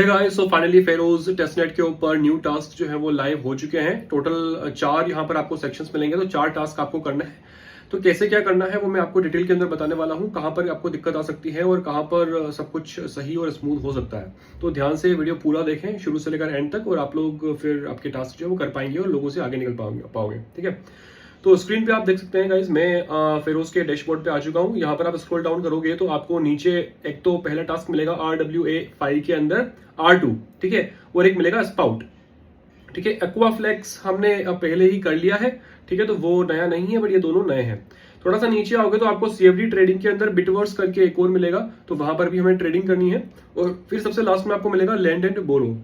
Guys, so finally Feroz testnet के ऊपर new task जो है वो लाइव हो चुके हैं। टोटल 4 यहाँ पर आपको सेक्शंस मिलेंगे, तो 4 टास्क आपको करना है। तो कैसे क्या करना है वो मैं आपको डिटेल के अंदर बताने वाला हूँ, कहाँ पर आपको दिक्कत आ सकती है और कहाँ पर सब कुछ सही और स्मूथ हो सकता है। तो ध्यान से वीडियो पूरा देखें शुरू से लेकर एंड तक, और आप लोग फिर आपके टास्क जो है वो कर पाएंगे और लोगों से आगे निकल पाओगे। ठीक है, तो स्क्रीन पे आप देख सकते हैं गाइज, मैं फेरोज के डैशबोर्ड पे आ चुका हूँ। यहाँ पर आप स्क्रॉल डाउन करोगे तो आपको नीचे एक तो पहला टास्क मिलेगा RWA फाइल के अंदर R2, ठीक है, और एक मिलेगा स्पाउट। ठीक है, एक्वाफ्लेक्स हमने पहले ही कर लिया है, ठीक है, तो वो नया नहीं है, बट ये दोनों नए हैं। थोड़ा सा नीचे आओगे तो आपको CFD ट्रेडिंग के अंदर बिटवर्स करके एक और मिलेगा, तो वहां पर भी हमें ट्रेडिंग करनी है। और फिर सबसे लास्ट में आपको मिलेगा लैंड एंड बोरो।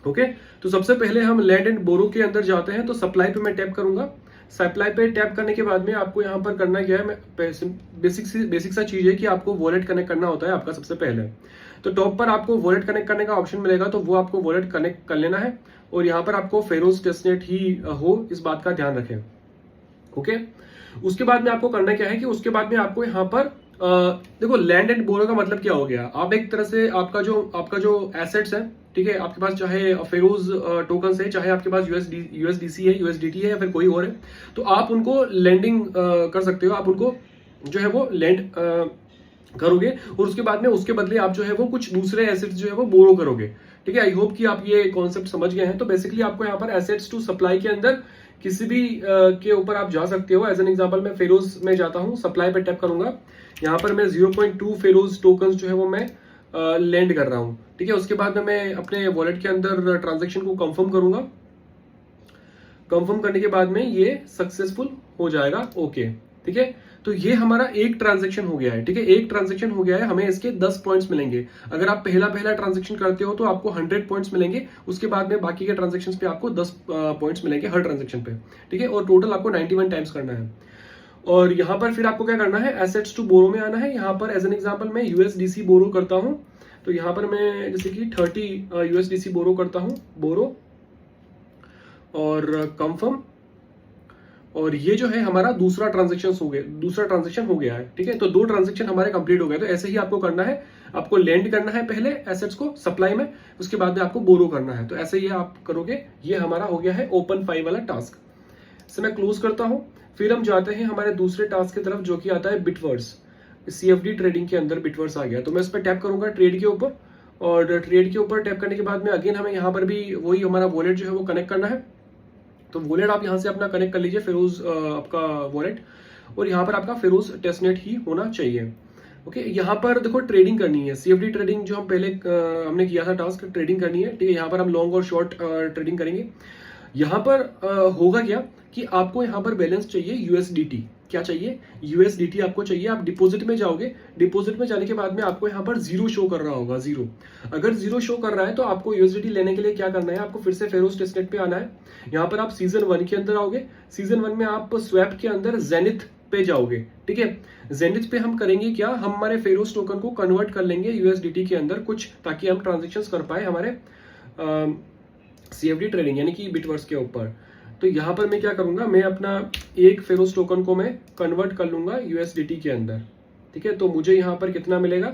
ओके, तो सबसे पहले हम लैंड एंड बोरो के अंदर जाते हैं। तो सप्लाई पे मैं टैप करूंगा। सप्लाई पे टैप करने के बाद में आपको यहाँ पर करना क्या है, बेसिक सा चीज है कि आपको वॉलेट कनेक्ट करना होता है आपका सबसे पहले। तो टॉप पर आपको वॉलेट कनेक्ट करने का ऑप्शन मिलेगा, तो वो आपको वॉलेट कनेक्ट कर लेना है। और यहाँ पर आपको फेरोज टेस्टनेट ही हो, इस बात का ध्यान रखें। ओके, उसके बाद में आपको करना क्या है कि उसके बाद में आपको यहाँ पर देखो, लैंड एंड बोरो का मतलब क्या हो गया। आप एक तरह से आपका जो एसेट्स है, ठीक है, आपके पास चाहे फेरोज टोकन है, चाहे आपके पास यूएसडीसी है, यूएसडीटी है, या फिर कोई और है, तो आप उनको लैंडिंग कर सकते हो। आप उनको जो है वो लैंड करोगे, और उसके बाद में उसके बदले आप जो है वो कुछ दूसरे एसेट्स जो है वो बोरो करोगे। ठीक है, आई होप कि आप ये कॉन्सेप्ट समझ गए हैं। तो बेसिकली आपको यहाँ पर एसेट्स टू सप्लाई के अंदर किसी भी के ऊपर आप जा सकते हो। एज एन एग्जांपल मैं फेरोज में जाता हूँ, सप्लाई पे टैप करूंगा। यहाँ पर मैं 0.2 फेरोज टोकन जो है वो मैं लैंड कर रहा हूँ। ठीक है, उसके बाद में मैं अपने वॉलेट के अंदर ट्रांजेक्शन को कंफर्म करूंगा। कंफर्म करने के बाद में ये सक्सेसफुल हो जाएगा। ओके, ठीक है, तो ये हमारा एक ट्रांजेक्शन हो गया है। ठीक है, एक ट्रांजेक्शन हो गया है, हमें इसके 10 पॉइंट्स मिलेंगे। अगर आप पहला ट्रांजेक्शन करते हो तो आपको 100 पॉइंट्स मिलेंगे। उसके बाद में बाकी के ट्रांजेक्शन पे आपको 10 पॉइंट्स मिलेंगे हर ट्रांजेक्शन पे। ठीक है, और टोटल आपको 91 टाइम्स करना है। और यहाँ पर फिर आपको क्या करना है, एसेट्स टू बोरो में आना है। यहाँ पर एज एन एग्जांपल मैं यूएसडीसी बोरो करता हूँ। तो यहाँ पर मैं जैसे कि 30 यूएसडीसी बोरो करता हूँ, बोरो और कंफर्म। और ये जो है हमारा दूसरा ट्रांजेक्शन हो गया है। ठीक है, तो 2 ट्रांजेक्शन हमारे कंप्लीट हो गए। तो ऐसे ही आपको करना है, आपको लैंड करना है पहले एसेट्स को सप्लाई में, उसके बाद में आपको बोरो करना है। तो ऐसे ही आप करोगे। ये हमारा हो गया है ओपन 5 वाला टास्क। इसे मैं क्लोज करता हूं। फिर हम जाते हैं हमारे दूसरे टास्क की तरफ, जो कि आता है बिटवर्स। CFD ट्रेडिंग के अंदर बिटवर्स आ गया, तो मैं इस पर टैप करूंगा ट्रेड के ऊपर। और ट्रेड के ऊपर टैप करने के बाद में अगेन हमें यहाँ पर भी वही हमारा वॉलेट जो है वो कनेक्ट करना है। तो वॉलेट आप यहाँ से अपना कनेक्ट कर लीजिए, फेरोज आपका वॉलेट, और यहाँ पर आपका फेरोज टेस्टनेट ही होना चाहिए। ओके, यहाँ पर देखो ट्रेडिंग करनी है, CFD ट्रेडिंग जो हम पहले हमने किया था टास्क, ट्रेडिंग करनी है। ठीक है, यहाँ पर हम लॉन्ग और शॉर्ट ट्रेडिंग करेंगे। यहाँ पर होगा क्या कि आपको यहाँ पर बैलेंस चाहिए USDT। क्या चाहिए, USDT आपको चाहिए। आप डिपॉजिट में जाओगे, डिपॉजिट में जाने के बाद में आपको यहाँ पर 0 शो कर रहा होगा, 0। अगर 0 शो कर रहा है तो आपको USDT लेने के लिए क्या करना है, आपको फिर से फेरोज टेस्टनेट पे आना है। यहाँ पर आप सीजन 1 के अंदर आओगे। सीजन 1 में आप स्वैप के अंदर जेनिथ पे जाओगे। ठीक है, जेनिथ पे हम करेंगे क्या, हम हमारे फेरोज टोकन को कन्वर्ट कर लेंगे USDT के अंदर कुछ, ताकि हम ट्रांजेक्शन कर पाए हमारे CFD ट्रेडिंग यानी कि बिटवर्स के ऊपर। तो यहाँ पर मैं क्या करूंगा, मैं अपना एक फेरोज टोकन को मैं कन्वर्ट कर लूंगा USDT के अंदर। ठीक है, तो मुझे यहाँ पर कितना मिलेगा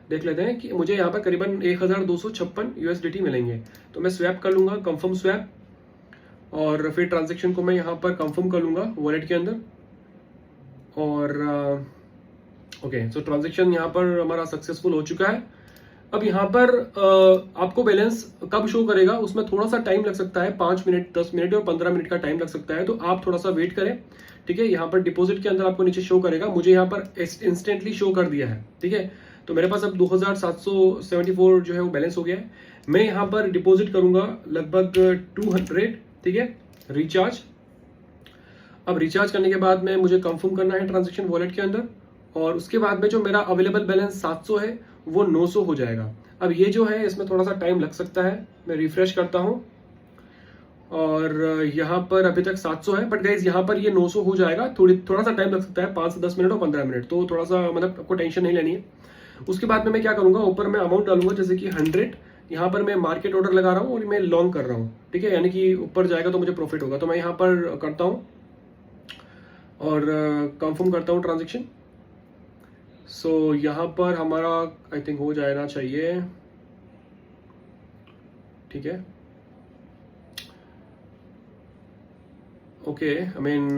देख लेते हैं कि मुझे यहाँ पर करीबन 1256 USDT मिलेंगे। तो मैं स्वैप कर लूंगा, कंफर्म स्वैप, और फिर ट्रांजेक्शन को मैं यहाँ पर कंफर्म कर लूंगा वॉलेट के अंदर। और ओके, सो ट्रांजेक्शन यहाँ पर हमारा सक्सेसफुल हो चुका है। अब यहाँ पर आपको बैलेंस कब शो करेगा, उसमें थोड़ा सा टाइम लग सकता है, 5 मिनट, 10 मिनट और 15 मिनट का टाइम लग सकता है। तो आप थोड़ा सा वेट करें। ठीक है, यहाँ पर डिपॉजिट के अंदर आपको नीचे शो करेगा, मुझे यहाँ पर इंस्टेंटली शो कर दिया है। ठीक है, तो मेरे पास अब 2774 जो है वो बैलेंस हो गया है। मैं यहाँ पर डिपॉजिट करूंगा लगभग 200। ठीक है, रिचार्ज। अब रिचार्ज करने के बाद में मुझे कंफर्म करना है ट्रांजेक्शन वॉलेट के अंदर, और उसके बाद में जो मेरा अवेलेबल बैलेंस 700 है वो 900 हो जाएगा। अब ये जो है इसमें थोड़ा सा टाइम लग सकता है, मैं रिफ्रेश करता हूं, और यहाँ पर अभी तक 700 है, बट गाइज यहाँ पर ये 900 हो जाएगा। थोड़ा सा टाइम लग सकता है, 5 से 10 मिनट और 15 मिनट, तो थोड़ा सा मतलब आपको टेंशन नहीं लेनी है। उसके बाद में मैं क्या करूंगा, ऊपर मैं अमाउंट डालूंगा जैसे कि 100। यहाँ पर मैं मार्केट ऑर्डर लगा रहा हूँ और मैं लॉन्ग कर रहा हूँ। ठीक है, यानी कि ऊपर जाएगा तो मुझे प्रॉफिट होगा। तो मैं यहाँ पर करता हूँ और कंफर्म करता हूँ ट्रांजेक्शन। सो यहाँ पर हमारा आई थिंक हो जाना चाहिए। ठीक है, ओके, आई मीन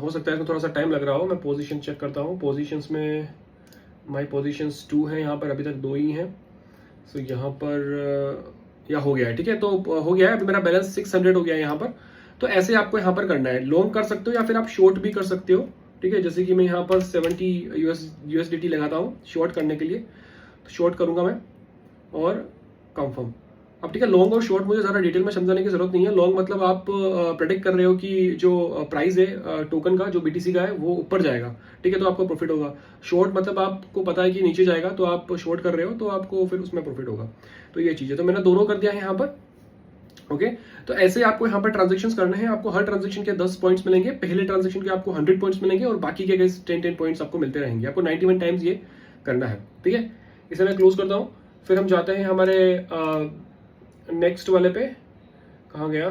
हो सकता है इसमें थोड़ा सा टाइम लग रहा हो। मैं पोजीशन चेक करता हूँ। पोजीशंस में माई पोजीशंस 2 हैं, यहाँ पर अभी तक 2 ही हैं। सो यहाँ पर या हो गया है, ठीक है, तो हो गया है। अभी मेरा बैलेंस 600 हो गया है यहाँ पर। तो ऐसे आपको यहाँ पर करना है, लॉन्ग कर सकते हो या फिर आप शॉर्ट भी कर सकते हो, ठीक है। जैसे कि मैं यहाँ पर 70 USDT लगाता हूँ शॉर्ट करने के लिए, तो शॉर्ट करूँगा मैं और कंफर्म। अब ठीक है, लॉन्ग और शॉर्ट मुझे ज़्यादा डिटेल में समझाने की जरूरत नहीं है। लॉन्ग मतलब आप प्रेडिक्ट कर रहे हो कि जो प्राइस है टोकन का, जो BTC का है, वो ऊपर जाएगा, ठीक है, तो आपको प्रॉफिट होगा। शॉर्ट मतलब आपको पता है कि नीचे जाएगा, तो आप शॉर्ट कर रहे हो, तो आपको फिर उसमें प्रॉफिट होगा। तो ये चीज़ है, तो मैंने दोनों कर दिया है यहाँ पर, ओके। तो ऐसे आपको यहाँ पर ट्रांजेक्शंस करने हैं। आपको हर ट्रांजेक्शन के 10 पॉइंट्स मिलेंगे, पहले ट्रांजेक्शन के आपको 100 पॉइंट्स मिलेंगे और बाकी के 10 पॉइंट्स आपको मिलते रहेंगे। आपको 91 टाइम्स ये करना है, ठीक है। इसे मैं क्लोज करता हूँ। फिर हम जाते हैं हमारे नेक्स्ट वाले पे, कहाँ गया,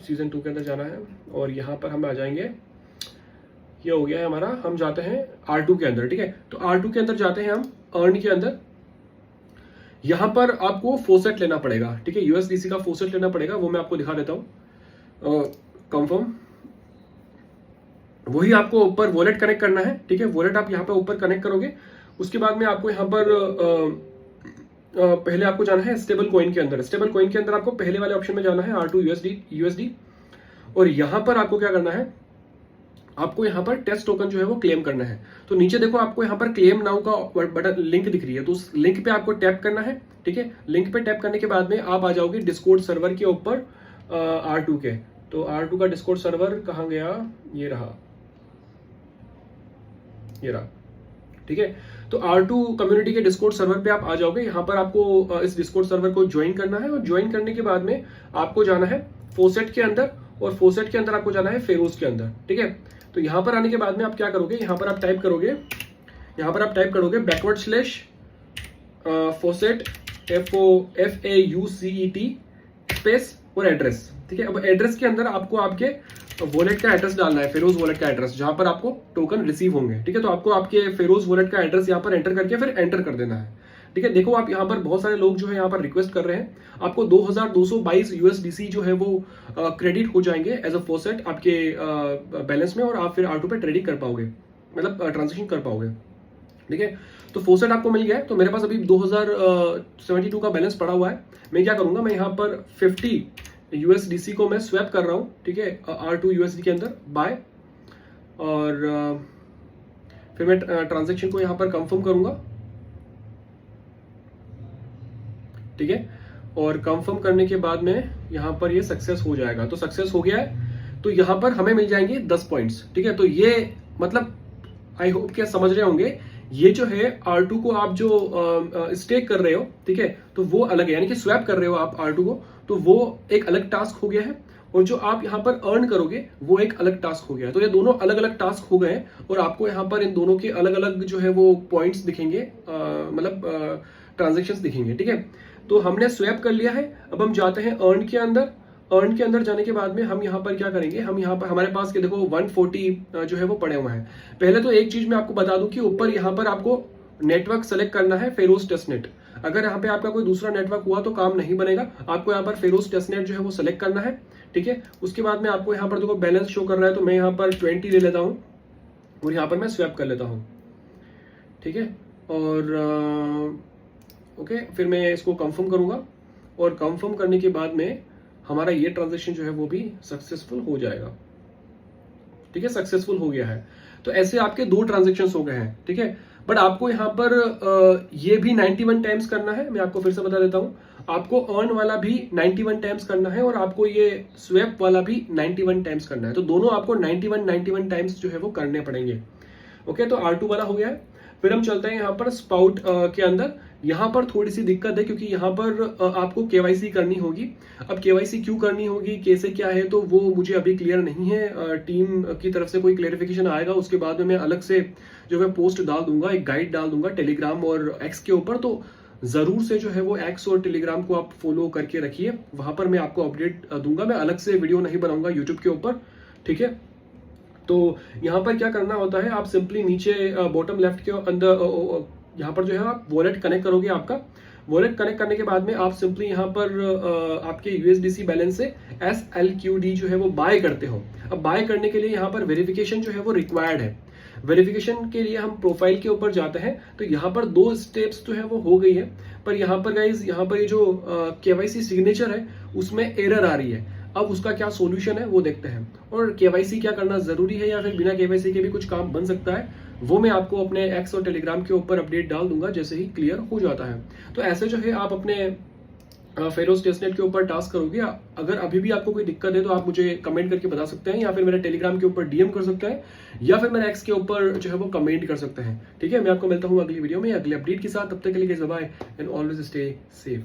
सीजन 2 के अंदर जाना है और यहाँ पर हम आ जाएंगे। ये हो गया है हमारा, हम जाते हैं R2 के अंदर, ठीक है। तो R2 के अंदर जाते हैं हम, अर्न के अंदर। यहां पर आपको फोसेट लेना पड़ेगा, ठीक है, USDC का फोसेट लेना पड़ेगा, वो मैं आपको दिखा देता हूं। कंफर्म, वही आपको ऊपर वॉलेट कनेक्ट करना है, ठीक है। वॉलेट आप यहाँ पे ऊपर कनेक्ट करोगे, उसके बाद में आपको यहाँ पर पहले आपको जाना है स्टेबल कॉइन के अंदर। स्टेबल कॉइन के अंदर आपको पहले वाले ऑप्शन में जाना है, R2 USD, और यहां पर आपको क्या करना है, आपको यहाँ पर टेस्ट टोकन जो है वो क्लेम करना है। तो नीचे देखो आपको यहाँ पर क्लेम नाउ का बटन लिंक दिख रही है, तो उस लिंक पे आपको टैप करना है, ठीक है। लिंक पे टैप करने के बाद में आप आ जाओगे डिस्कॉर्ड सर्वर के ऊपर R2 के। तो R2 का डिस्कॉर्ड सर्वर कहाँ गया, ये रहा, ये रहा, ठीक है। तो R2 कम्युनिटी के डिस्कॉर्ड सर्वर पे आप आ जाओगे। यहाँ पर आपको इस डिस्कॉर्ड सर्वर को ज्वाइन करना है और ज्वाइन करने के बाद में आपको जाना है फोसेट के अंदर, और फोसेट के अंदर आपको जाना है फेरोज के अंदर, ठीक है। तो यहां पर आने के बाद में आप क्या करोगे, यहां पर आप टाइप करोगे बैकवर्ड स्लैश फोसेट FAUCET स्पेस और एड्रेस, ठीक है। अब एड्रेस के अंदर आपको आपके वॉलेट का एड्रेस डालना है, फेरोज वॉलेट का एड्रेस, जहां पर आपको टोकन रिसीव होंगे, ठीक है। तो आपको आपके फेरोज वॉलेट का एड्रेस यहाँ पर एंटर करके फिर एंटर कर देना है, ठीक है। देखो आप यहाँ पर बहुत सारे लोग जो है यहाँ पर रिक्वेस्ट कर रहे हैं, आपको 2222 USDC जो है वो क्रेडिट हो जाएंगे एज अ फोसेट आपके बैलेंस में, और आप फिर R2 पे ट्रेडिंग कर पाओगे, मतलब ट्रांजेक्शन कर पाओगे, ठीक है। तो फोसेट आपको मिल गया है। तो मेरे पास अभी 2072 का बैलेंस पड़ा हुआ है। मैं क्या करूंगा, मैं यहाँ पर 50 USDC को मैं स्वैप कर रहा हूँ, ठीक है, R2 USD के अंदर बाय, और फिर मैं ट्रांजेक्शन को यहाँ पर कंफर्म करूंगा, ठीक है। और कंफर्म करने के बाद में यहां पर ये सक्सेस हो जाएगा। तो सक्सेस हो गया है, तो यहां पर हमें मिल जाएंगे 10 पॉइंट्स, ठीक है। तो ये मतलब आई होप क्या समझ रहे होंगे, ये जो है R2 को आप जो स्टेक कर रहे हो, ठीक है, तो वो अलग है, यानी कि स्वैप कर रहे हो आप R2 को, तो वो एक अलग टास्क हो गया है, और जो आप यहाँ पर अर्न करोगे वो एक अलग टास्क हो गया है। तो ये दोनों अलग अलग टास्क हो गए हैं, और आपको यहाँ पर इन दोनों के अलग अलग जो है वो पॉइंट्स दिखेंगे, मतलब ट्रांजेक्शंस दिखेंगे, ठीक है। तो हमने स्वैप कर लिया है। अब हम जाते हैं अर्न के अंदर। अर्न के अंदर जाने के बाद में हम यहाँ पर क्या करेंगे, हम यहाँ पर हमारे पास के देखो 140 जो है वो पड़े हुए हैं। पहले तो एक चीज मैं आपको बता दूं कि ऊपर यहाँ पर आपको नेटवर्क सेलेक्ट करना है, फेरोज टेस्टनेट। अगर यहाँ पे आपका कोई दूसरा नेटवर्क हुआ तो काम नहीं बनेगा, आपको यहाँ पर फेरोज टेस्टनेट जो है वो सेलेक्ट करना है, ठीक है। उसके बाद में आपको यहाँ पर देखो बैलेंस शो कर रहा है, तो मैं यहाँ पर 20 ले लेता हूँ और यहाँ पर मैं स्वैप कर लेता हूँ, ठीक है। और ओके, फिर मैं इसको कंफर्म करूंगा, और कंफर्म करने के बाद में हमारा ये ट्रांजैक्शन जो है वो भी सक्सेसफुल हो जाएगा, ठीक है, सक्सेसफुल हो गया है। तो ऐसे आपके 2 ट्रांजैक्शंस हो गए हैं, ठीक है। बट आपको यहाँ पर ये भी 91 टाइम्स करना है। मैं आपको फिर से बता देता हूँ, आपको अर्न वाला भी 91 टाइम्स करना है, और आपको ये स्वैप वाला भी 91 टाइम्स करना है। तो दोनों आपको 91 टाइम्स जो है वो करने पड़ेंगे, ओके। तो R2 वाला हो गया है। फिर हम चलते हैं यहाँ पर स्पाउट के अंदर। यहाँ पर थोड़ी सी दिक्कत है, क्योंकि यहाँ पर आपको KYC करनी होगी। अब KYC क्यों करनी होगी, कैसे क्या है, तो वो मुझे अभी क्लियर नहीं है। टीम की तरफ से कोई क्लियरिफिकेशन आएगा, उसके बाद में मैं अलग से जो है पोस्ट डाल दूंगा, एक गाइड डाल दूंगा टेलीग्राम और X के ऊपर। तो जरूर से जो है वो X और टेलीग्राम को आप फॉलो करके रखिए, वहां पर मैं आपको अपडेट दूंगा। मैं अलग से वीडियो नहीं बनाऊंगा यूट्यूब के ऊपर, ठीक है। तो यहाँ पर क्या करना होता है, आप सिंपली नीचे बॉटम लेफ्ट के अंदर यहाँ पर जो है आप वॉलेट कनेक्ट करोगे आपका। वॉलेट कनेक्ट करने के बाद में आप सिंपली यहाँ पर आपके USDC बैलेंस से SLQD जो है वो बाय करते हो। अब बाय करने के लिए यहाँ पर वेरिफिकेशन जो है वो रिक्वायर्ड है। वेरिफिकेशन के लिए हम प्रोफाइल के ऊपर जाते हैं, तो यहाँ पर 2 स्टेप्स जो है वो हो गई है, पर यहाँ पर गाइज यहाँ पर ये जो KYC सिग्नेचर है उसमें एरर आ रही है। अब उसका क्या सॉल्यूशन है वो देखते हैं, और KYC क्या करना जरूरी है या फिर बिना KYC के भी कुछ काम बन सकता है, वो मैं आपको अपने X और टेलीग्राम के ऊपर अपडेट डाल दूंगा जैसे ही क्लियर हो जाता है। तो ऐसे जो है आप अपने फेरोज टेस्टनेट के ऊपर टास्क करोगे। अगर अभी भी आपको कोई दिक्कत है तो आप मुझे कमेंट करके बता सकते हैं, या फिर मेरे टेलीग्राम के ऊपर DM कर सकते हैं, या फिर मेरे X के ऊपर जो है वो कमेंट कर सकते हैं। ठीक है, मैं आपको मिलता हूँ अगली वीडियो में अगले अपडेट के साथ। तब तक के लिए bye and always stay safe.